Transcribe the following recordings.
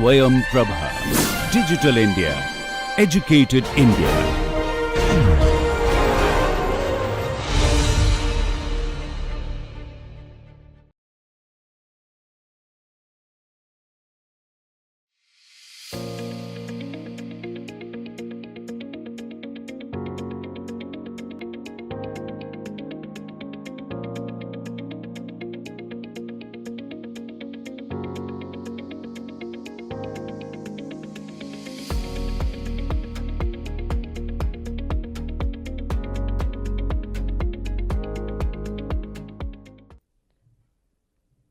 Swayam Prabha. Digital India. Educated India.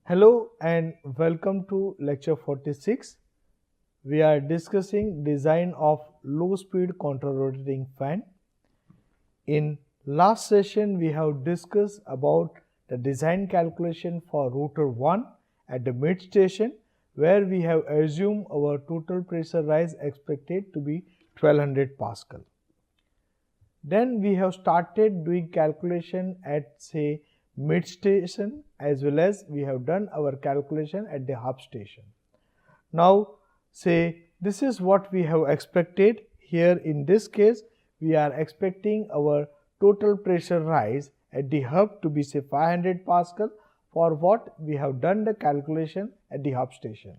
Hello and welcome to lecture 46. We are discussing design of low speed contra rotating fan. In last session we have discussed about the design calculation for rotor 1 at the mid station, where we have assumed our total pressure rise expected to be 1200 Pascal. Then we have started doing calculation at say mid station, as well as we have done our calculation at the hub station. Now say this is what we have expected. Here in this case we are expecting our total pressure rise at the hub to be say 500 Pascal, for what we have done the calculation at the hub station.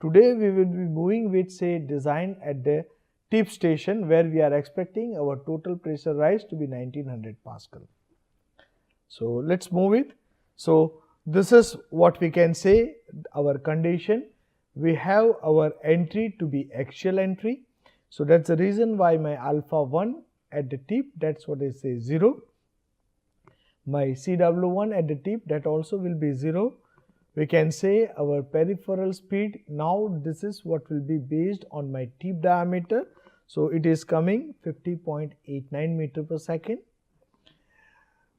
Today we will be moving with say design at the tip station, where we are expecting our total pressure rise to be 1900 Pascal. So let's move it. So this is what we can say our condition. We have our entry to be axial entry. So that's the reason why my alpha 1 at the tip, that's what I say 0. My CW1 at the tip, that also will be 0. We can say our peripheral speed, now this is what will be based on my tip diameter. So it is coming 50.89 meter per second.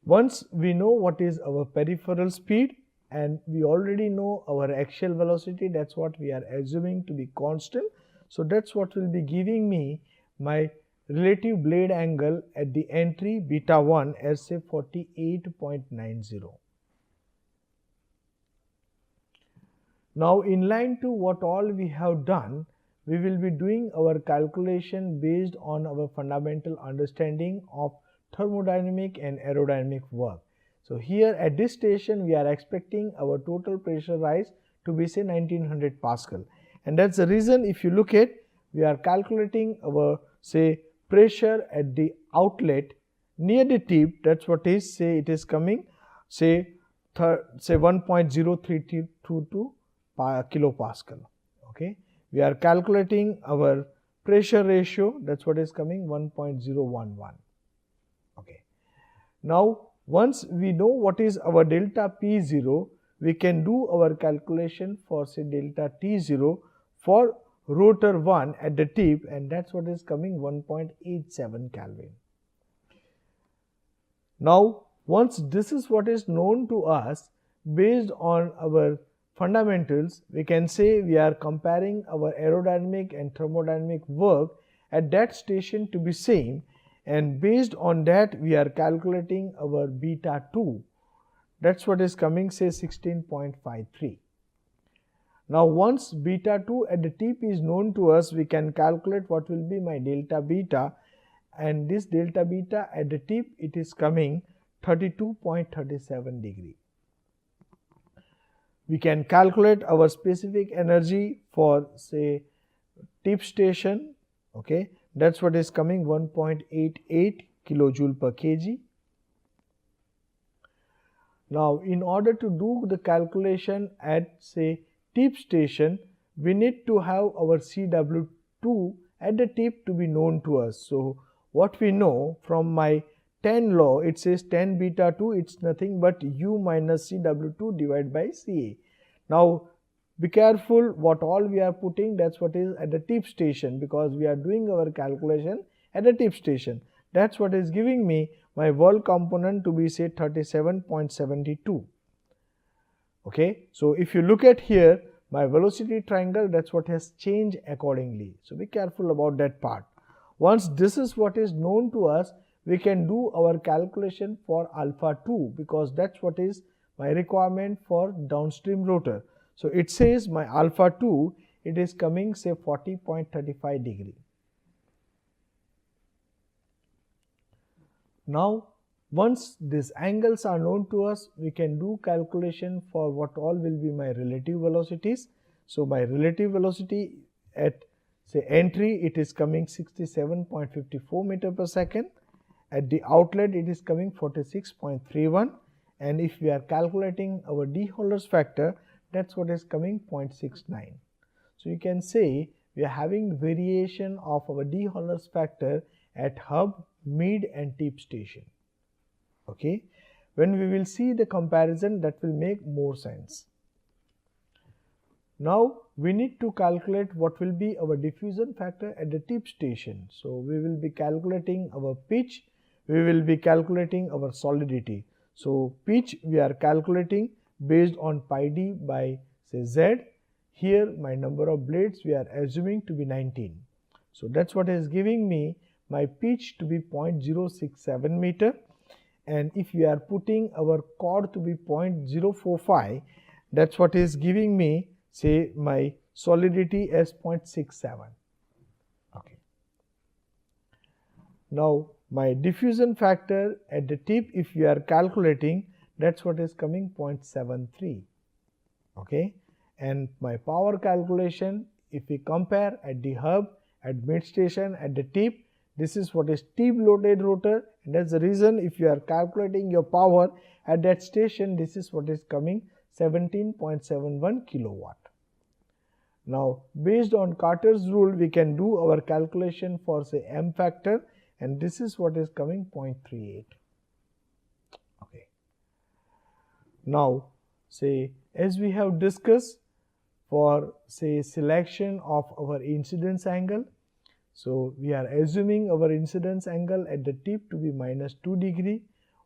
Once we know what is our peripheral speed and we already know our axial velocity, that's what we are assuming to be constant. So that's what will be giving me my relative blade angle at the entry beta 1 as say 48.90. Now in line to what all we have done, we will be doing our calculation based on our fundamental understanding of thermodynamic and aerodynamic work. So here at this station we are expecting our total pressure rise to be say 1900 Pascal, and that's the reason if you look at, we are calculating our say pressure at the outlet near the tip, that's what is say it is coming say 1.0322 kilopascal. Okay, we are calculating our pressure ratio, that's what is coming 1.011. Okay. Now once we know what is our delta P0, we can do our calculation for say delta T0 for rotor 1 at the tip, and that's what is coming 1.87 Kelvin. Now once this is what is known to us, based on our fundamentals, we can say we are comparing our aerodynamic and thermodynamic work at that station to be same, and based on that we are calculating our beta 2, that's what is coming say 16.53. Now once beta 2 at the tip is known to us, we can calculate what will be my delta beta, and this delta beta at the tip, it is coming 32.37 degree. We can calculate our specific energy for say tip station. Okay, that's what is coming 1.88 kilojoule per kg. Now in order to do the calculation at say tip station, we need to have our CW2 at the tip to be known to us. So what we know from my 10 law, it says 10 beta 2, it's nothing but U minus CW2 divided by CA. Now be careful what all we are putting, that's what is at the tip station, because we are doing our calculation at the tip station. That's what is giving me my work component to be say 37.72. Okay, so if you look at here, my velocity triangle, that's what has changed accordingly. So be careful about that part. Once this is what is known to us, we can do our calculation for alpha 2, because that's what is my requirement for downstream rotor. So it says my alpha 2 it is coming say 40.35 degree. Now once these angles are known to us, we can do calculation for what all will be my relative velocities. So my relative velocity at say entry, it is coming 67.54 meter per second. At the outlet, it is coming 46.31, and if we are calculating our de-Holler's factor, that's what is coming 0.69. So you can say we are having variation of our de-Holler's factor at hub, mid and tip station. Okay, when we will see the comparison, that will make more sense. Now we need to calculate what will be our diffusion factor at the tip station. So we will be calculating our pitch, we will be calculating our solidity. So pitch we are calculating based on pi d by say z. Here my number of blades we are assuming to be 19. So that's what is giving me my pitch to be 0.067 meter, and if we are putting our chord to be 0.045, that's what is giving me say my solidity as 0.67. Okay. Now my diffusion factor at the tip, if we are calculating, that's what is coming 0.73. Okay, and my power calculation, if we compare at the hub, at mid station, at the tip, this is what is tip loaded rotor, and that's the reason if you are calculating your power at that station, this is what is coming 17.71 kilowatt. Now based on Carter's rule, we can do our calculation for say M factor, and this is what is coming 0.38. Okay. Now say as we have discussed for say selection of our incidence angle, so we are assuming our incidence angle at the tip to be -2 degree.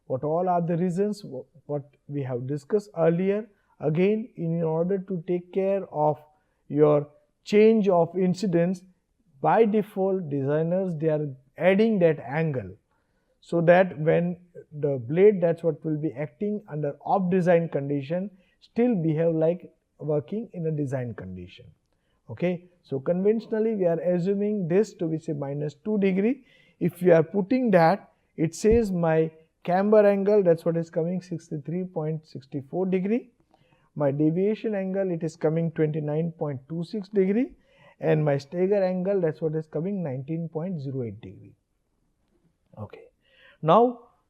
What all are the reasons? What we have discussed earlier. Again, in order to take care of your change of incidence, by default designers they are adding that angle, so that when the blade, that's what will be acting under off design condition, still behave like working in a design condition. Okay, so conventionally we are assuming this to be say -2 degree. If we are putting that, it says my camber angle, that's what is coming 63.64 degree. My deviation angle, it is coming 29.26 degree, and my stagger angle, that's what is coming 19.08 degree. Okay. Now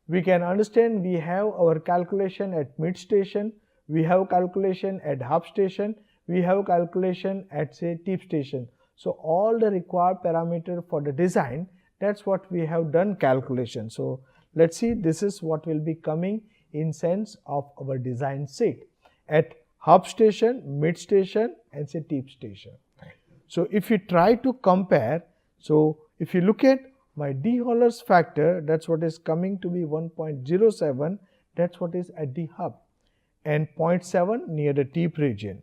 we can understand we have our calculation at mid station, we have calculation at hub station, we have calculation at say tip station. So all the required parameter for the design, that's what we have done calculation. So let's see, this is what will be coming in sense of our design sheet at hub station, mid station and say tip station. So if you try to compare, so if you look at my de-Holler's factor, that's what is coming to be 1.07, that's what is at the hub, and 0.7 near the tip region.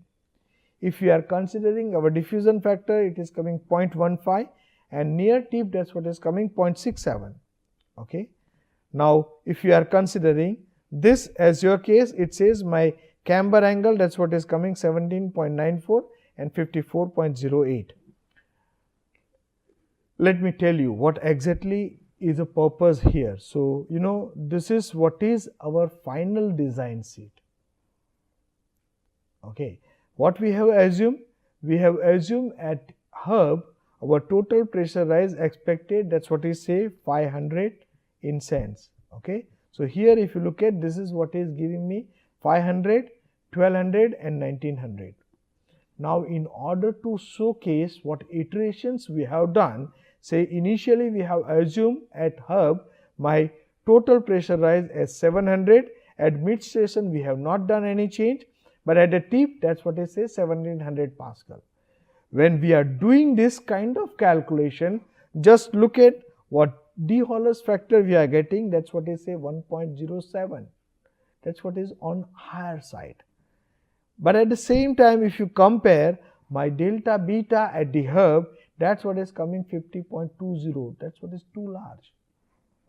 If we are considering our diffusion factor, it is coming 0.15, and near tip, that's what is coming 0.67. Okay. Now if you are considering this as your case, it says my camber angle, that's what is coming 17.94 and 54.08. Let me tell you what exactly is the purpose here. So you know, this is what is our final design sheet. Okay, what we have assumed? We have assumed at hub our total pressure rise expected, that's what is say 500 in cents. Okay, so here if you look at, this is what is giving me 500, 1200 and 1900. Now in order to showcase what iterations we have done, say initially we have assumed at hub my total pressure rise as 700, at mid station we have not done any change, but at the tip, that's what is say 1700 Pascal. When we are doing this kind of calculation, just look at what de-Holler's factor we are getting, that's what is say 1.07, that's what is on higher side. But at the same time, if you compare my delta beta at the hub, that's what is coming 50.20, that's what is too large.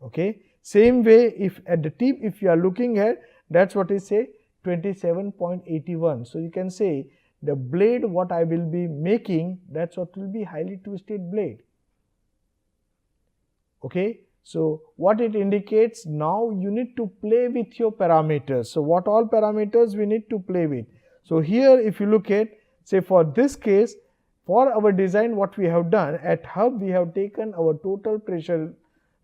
Okay, same way if at the tip, if you are looking at, that's what is say 27.81. So you can say the blade what I will be making, that's what will be highly twisted blade. Okay. So what it indicates, now you need to play with your parameters. So what all parameters we need to play with. So here if you look at, say for this case, for our design what we have done at hub, we have taken our total pressure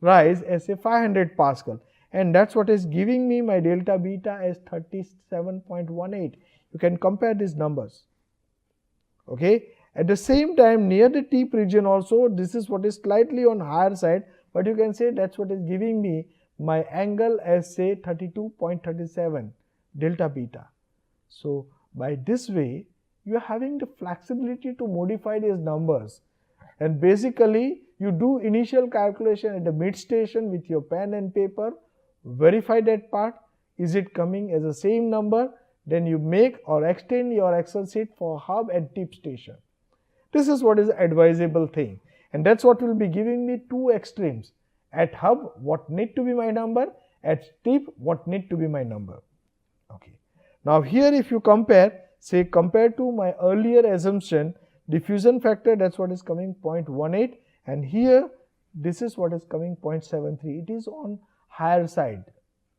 rise as a 500 Pascal, and that's what is giving me my delta beta as 37.18. You can compare these numbers. Okay. At the same time, near the tip region also, this is what is slightly on higher side, but you can say that's what is giving me my angle as say 32.37 delta beta. So by this way, you are having the flexibility to modify these numbers, and basically you do initial calculation at the mid station with your pen and paper, verify that part, is it coming as the same number, then you make or extend your Excel sheet for hub and tip station. This is what is advisable thing, and that's what will be giving me two extremes. At hub what need to be my number, at tip what need to be my number. Okay. Now here if you compare, say compared to my earlier assumption, diffusion factor, that's what is coming 0.18, and here this is what is coming 0.73. It is on higher side.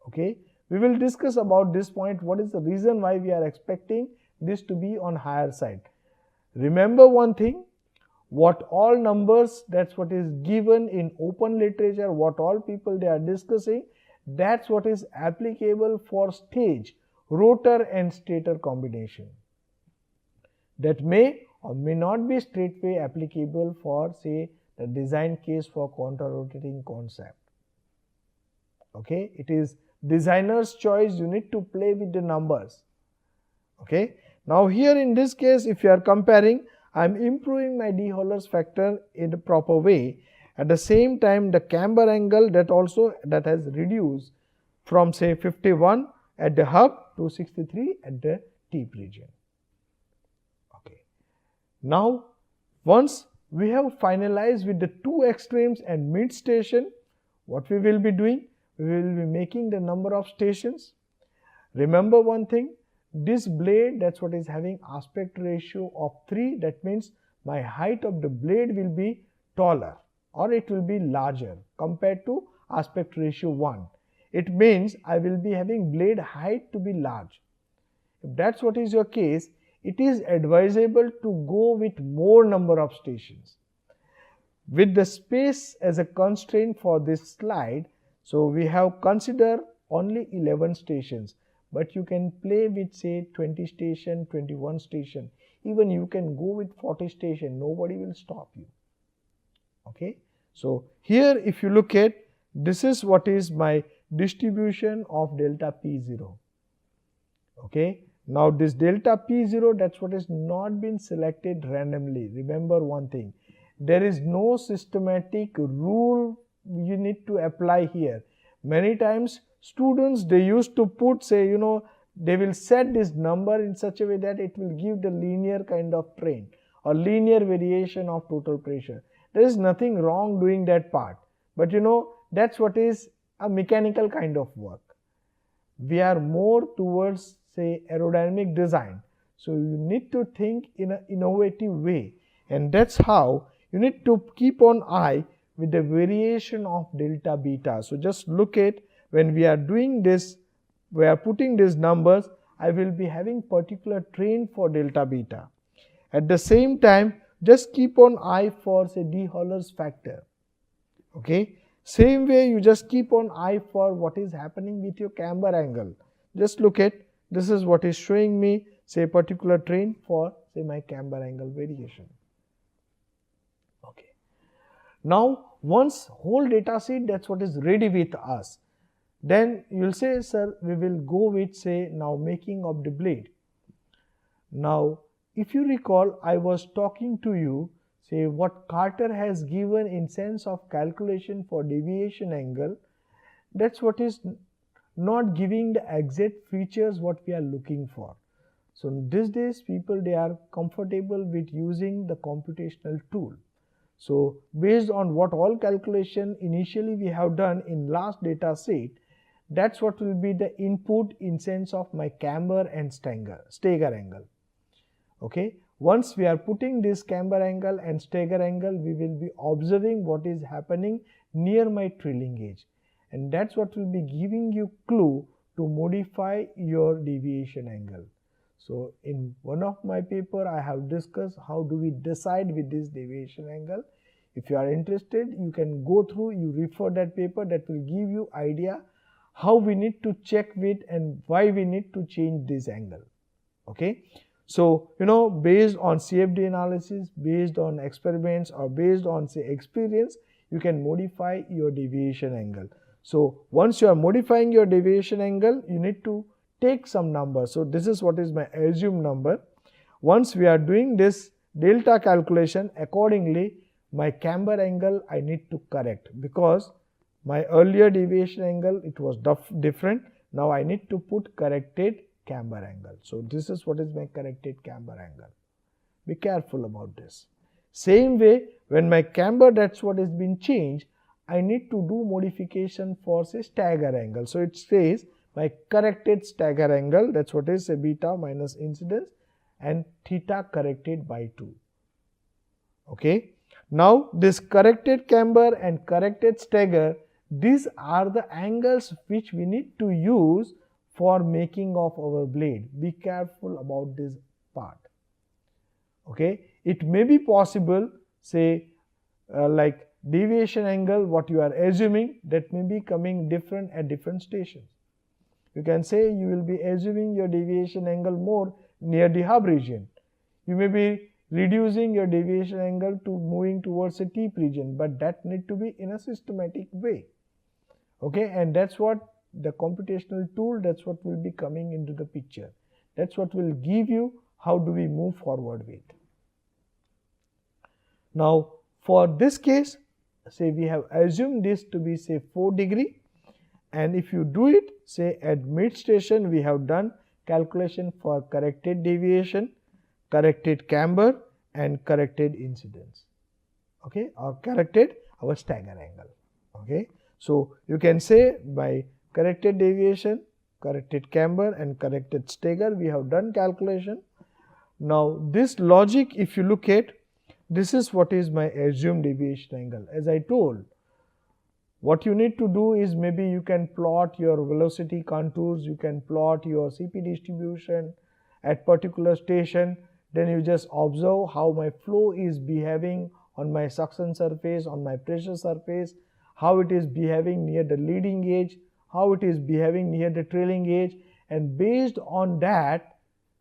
Okay. We will discuss about this point, what is the reason why we are expecting this to be on higher side. Remember one thing, what all numbers, that's what is given in open literature, what all people they are discussing, that's what is applicable for stage, rotor and stator combination. That may or may not be straightway applicable for say the design case for contra rotating concept. Okay, it is designer's choice, you need to play with the numbers. Okay. Now here in this case, if you are comparing, I am improving my de-Holler's factor in a proper way. At the same time, the camber angle that has reduced from say 51 at the hub to 63 at the tip region. Okay. Now once we have finalized with the two extremes and mid station, what we will be doing? We will be making the number of stations. Remember one thing, this blade, that's what is having aspect ratio of 3, that means my height of the blade will be taller or it will be larger compared to aspect ratio 1. It means I will be having blade height to be large. If that's what is your case, it is advisable to go with more number of stations. With the space as a constraint for this slide, so we have considered only 11 stations, but you can play with say 20 station, 21 station, even you can go with 40 station, nobody will stop you. Okay. So here if you look at, this is what is my distribution of delta P0. Okay. Now this delta P0, that's what is not been selected randomly. Remember one thing, there is no systematic rule you need to apply here. Many times students, they used to put say, they will set this number in such a way that it will give the linear kind of trend or linear variation of total pressure. There is nothing wrong doing that part, but that's what is a mechanical kind of work. We are more towards say aerodynamic design, so you need to think in an innovative way, and that's how you need to keep on eye with the variation of delta beta. So just look at, when we are doing this, we are putting these numbers, I will be having particular trend for delta beta. At the same time, just keep on eye for say de-Holler's factor. Okay. Same way you just keep on eye for what is happening with your camber angle. Just look at, this is what is showing me say particular trend for say my camber angle variation. Okay. Now once whole data sheet, that's what is ready with us, then you will say, sir, we will go with say now making of the blade. Now if you recall, I was talking to you say what Carter has given in sense of calculation for deviation angle, that's what is not giving the exact features what we are looking for. So these days people, they are comfortable with using the computational tool. So based on what all calculation initially we have done in last data set, that's what will be the input in sense of my camber and stagger angle. Okay. Once we are putting this camber angle and stagger angle, we will be observing what is happening near my trailing edge, and that's what will be giving you clue to modify your deviation angle. So in one of my paper I have discussed how do we decide with this deviation angle. If you are interested, you can go through, you refer that paper, that will give you idea how we need to check with and why we need to change this angle. Okay. So, based on CFD analysis, based on experiments, or based on say experience, you can modify your deviation angle. So, once you are modifying your deviation angle, you need to take some number. So, this is what is my assumed number. Once we are doing this delta calculation, accordingly my camber angle I need to correct, because my earlier deviation angle it was different. Now I need to put corrected camber angle. So this is what is my corrected camber angle. Be careful about this. Same way, when my camber, that's what has been changed, I need to do modification for say stagger angle. So it says my corrected stagger angle, that's what is say beta minus incidence and theta corrected by 2. Okay. Now this corrected camber and corrected stagger, these are the angles which we need to use for making of our blade. Be careful about this part. Okay. It may be possible, say like deviation angle what you are assuming, that may be coming different at different stations. You can say you will be assuming your deviation angle more near the hub region. You may be reducing your deviation angle to moving towards a tip region, but that need to be in a systematic way. Okay, and that's what the computational tool, that's what will be coming into the picture. That's what will give you how do we move forward with. Now for this case, say we have assumed this to be say 4 degree, and if you do it say at mid station, we have done calculation for corrected deviation, corrected camber and corrected incidence, okay, or corrected our stagger angle. Okay. So you can say by corrected deviation, corrected camber and corrected stagger we have done calculation. Now this logic, if you look at, this is what is my assumed deviation angle. As I told, what you need to do is maybe you can plot your velocity contours, you can plot your CP distribution at particular station, then you just observe how my flow is behaving on my suction surface, on my pressure surface, how it is behaving near the leading edge, how it is behaving near the trailing edge, and based on that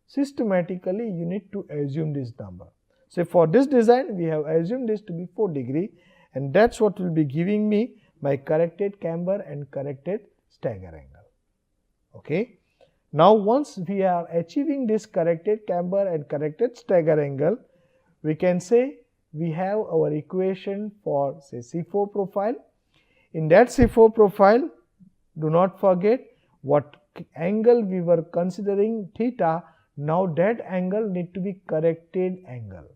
systematically you need to assume this number. So for this design we have assumed this to be 4 degree, and that's what will be giving me my corrected camber and corrected stagger angle. Okay. Now once we are achieving this corrected camber and corrected stagger angle, we can say we have our equation for say C4 profile. In that C4 profile, do not forget what angle we were considering theta, now that angle need to be corrected angle.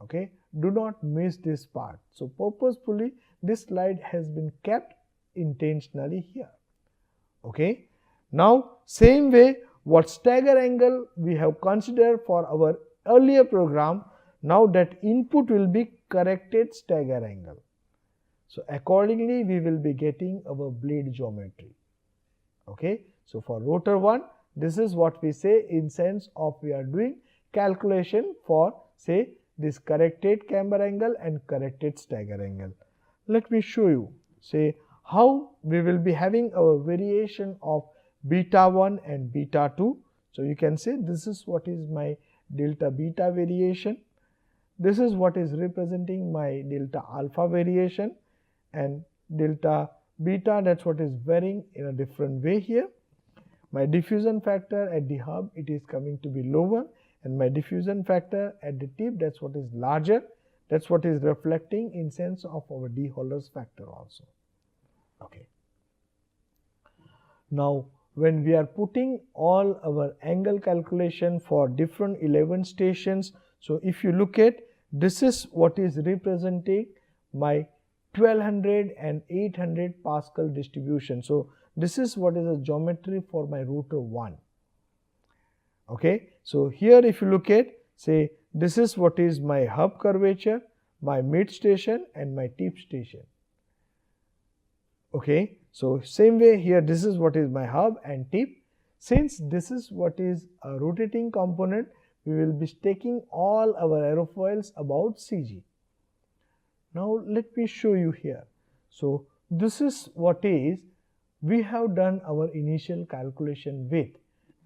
Okay. Do not miss this part. So purposefully this slide has been kept intentionally here. Okay. Now same way, what stagger angle we have considered for our earlier program, now that input will be corrected stagger angle. So accordingly we will be getting our blade geometry. Okay. So for rotor 1, this is what we say in sense of we are doing calculation for say this corrected camber angle and corrected stagger angle. Let me show you say how we will be having our variation of beta 1 and beta 2. So you can say this is what is my delta beta variation, this is what is representing my delta alpha variation, and delta beta, that's what is varying in a different way here. My diffusion factor at the hub, it is coming to be lower, and my diffusion factor at the tip, that's what is larger, that's what is reflecting in sense of our de Holler's factor also. Okay. Now when we are putting all our angle calculation for different 11 stations, so if you look at, this is what is representing my 1200 and 800 Pascal distribution. So this is what is a geometry for my rotor 1. Okay, so here if you look at, say, this is what is my hub curvature, my mid station and my tip station. Okay, so same way here, this is what is my hub and tip. Since this is what is a rotating component, we will be taking all our aerofoils about CG. Now let me show you here. So this is what is we have done our initial calculation with.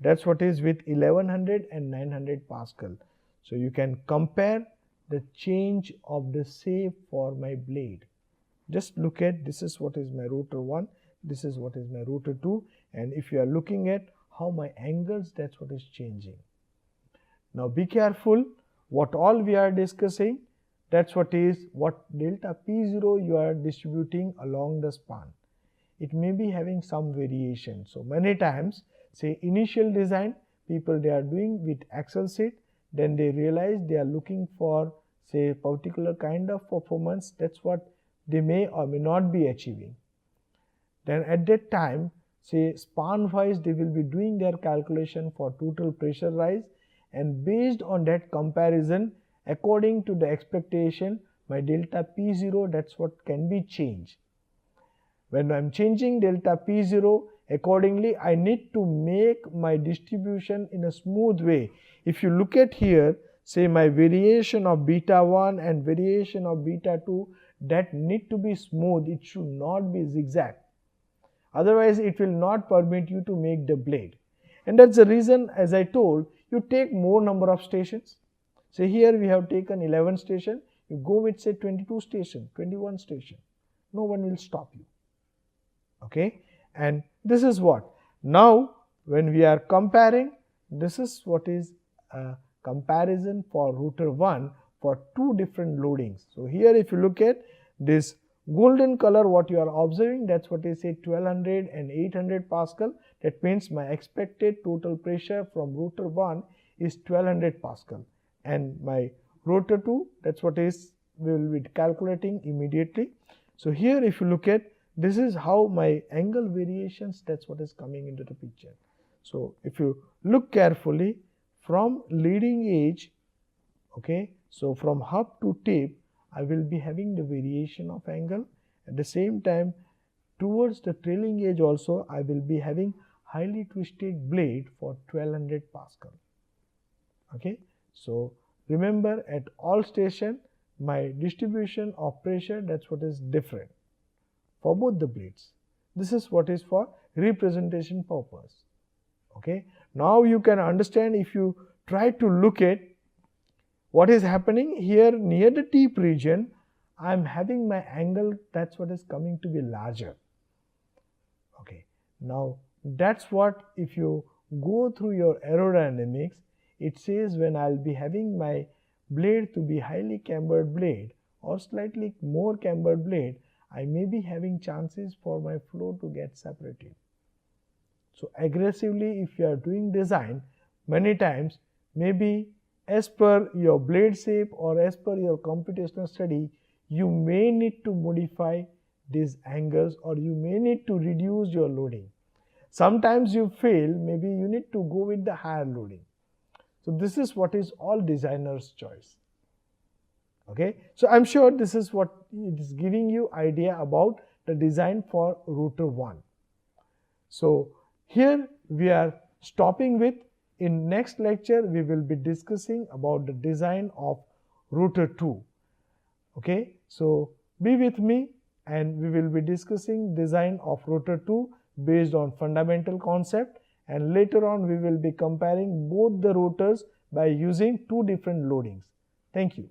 That's what is with 1100 and 900 Pascal. So you can compare the change of the shape for my blade. Just look at, this is what is my rotor 1, this is what is my rotor 2, and if you are looking at how my angles, that's what is changing. Now be careful, what all we are discussing, that's what is what delta P0 you are distributing along the span. It may be having some variation. So many times, say initial design, people they are doing with Axial seat, then they realize they are looking for say particular kind of performance, that's what they may or may not be achieving. Then at that time, say span wise they will be doing their calculation for total pressure rise, and based on that comparison, according to the expectation, my delta P0, that's what can be changed. When I am changing delta P0, accordingly I need to make my distribution in a smooth way. If you look at here, say my variation of beta 1 and variation of beta 2, that need to be smooth, it should not be zigzag. Otherwise it will not permit you to make the blade. And that's the reason, as I told, you take more number of stations. Say here we have taken 11 station, you go with say 22 station, 21 station, no one will stop you. Okay, and this is what now when we are comparing, this is what is a comparison for rotor 1 for two different loadings. So here if you look at this golden color, what you are observing, that's what is say 1200 and 800 Pascal. That means my expected total pressure from rotor 1 is 1200 Pascal, and my rotor 2, that's what is we will be calculating immediately. So here if you look at, this is how my angle variations, that's what is coming into the picture. So if you look carefully from leading edge, okay, so from hub to tip, I will be having the variation of angle. At the same time, towards the trailing edge also, I will be having highly twisted blade for 1200 Pascal. Okay, so remember at all station, my distribution of pressure, that's what is different for both the blades. This is what is for representation purpose. Okay, now you can understand if you try to look at what is happening here near the tip region, I am having my angle, that's what is coming to be larger. Okay, now that's what if you go through your aerodynamics, it says when I will be having my blade to be highly cambered blade or slightly more cambered blade, I may be having chances for my flow to get separated. So aggressively if you are doing design, many times maybe as per your blade shape or as per your computational study, you may need to modify these angles or you may need to reduce your loading. Sometimes you fail, maybe you need to go with the higher loading. So this is what is all designer's choice. Okay, so I'm sure this is what it is giving you idea about the design for rotor 1. So here we are stopping with, in next lecture we will be discussing about the design of rotor 2. Okay, so be with me and we will be discussing design of rotor 2 based on fundamental concept, and later on we will be comparing both the rotors by using two different loadings. Thank you.